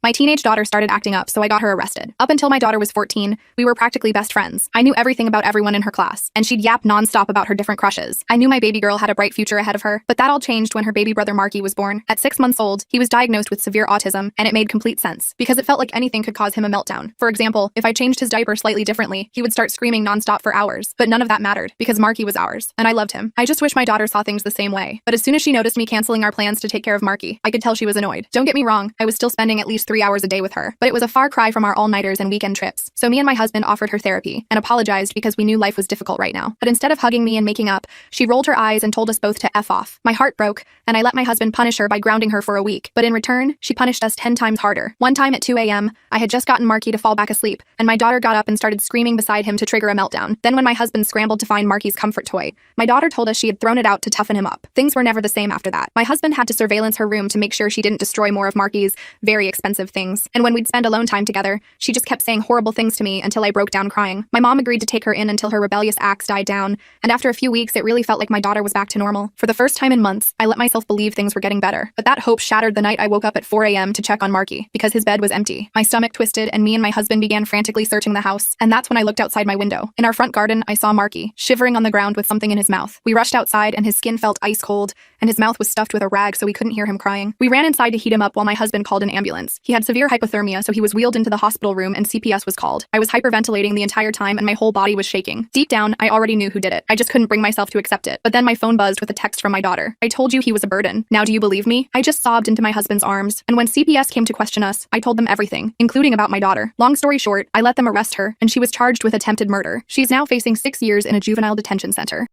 My teenage daughter started acting up, so I got her arrested. Up until my daughter was 14, we were practically best friends. I knew everything about everyone in her class, and she'd yap nonstop about her different crushes. I knew my baby girl had a bright future ahead of her, but that all changed when her baby brother Marky was born. At 6 months old, he was diagnosed with severe autism, and it made complete sense, because it felt like anything could cause him a meltdown. For example, if I changed his diaper slightly differently, he would start screaming nonstop for hours. But none of that mattered, because Marky was ours, and I loved him. I just wish my daughter saw things the same way. But as soon as she noticed me canceling our plans to take care of Marky, I could tell she was annoyed. Don't get me wrong, I was still spending at least 3 hours a day with her, but it was a far cry from our all-nighters and weekend trips. So me and my husband offered her therapy, and apologized because we knew life was difficult right now. But instead of hugging me and making up, she rolled her eyes and told us both to F off. My heart broke, and I let my husband punish her by grounding her for a week. But in return, she punished us 10 times harder. One time at 2 a.m., I had just gotten Marky to fall back asleep, and my daughter got up and started screaming beside him to trigger a meltdown. Then when my husband scrambled to find Marky's comfort toy, my daughter told us she had thrown it out to toughen him up. Things were never the same after that. My husband had to surveillance her room to make sure she didn't destroy more of Marky's very expensive things. And when we'd spend alone time together, she just kept saying horrible things to me until I broke down crying. My mom agreed to take her in until her rebellious acts died down, and after a few weeks, it really felt like my daughter was back to normal. For the first time in months, I let myself believe things were getting better. But that hope shattered the night I woke up at 4 a.m. to check on Marky, because his bed was empty. My stomach twisted, and me and my husband began frantically searching the house, and that's when I looked outside my window. In our front garden, I saw Marky, shivering on the ground with something in his mouth. We rushed outside, and his skin felt ice cold, and his mouth was stuffed with a rag so we couldn't hear him crying. We ran inside to heat him up while my husband called an ambulance. He had severe hypothermia, so he was wheeled into the hospital room and CPS was called. I was hyperventilating the entire time and my whole body was shaking. Deep down, I already knew who did it. I just couldn't bring myself to accept it. But then my phone buzzed with a text from my daughter. "I told you he was a burden. Now do you believe me?" I just sobbed into my husband's arms, and when CPS came to question us, I told them everything, including about my daughter. Long story short, I let them arrest her, and she was charged with attempted murder. She's now facing 6 years in a juvenile detention center.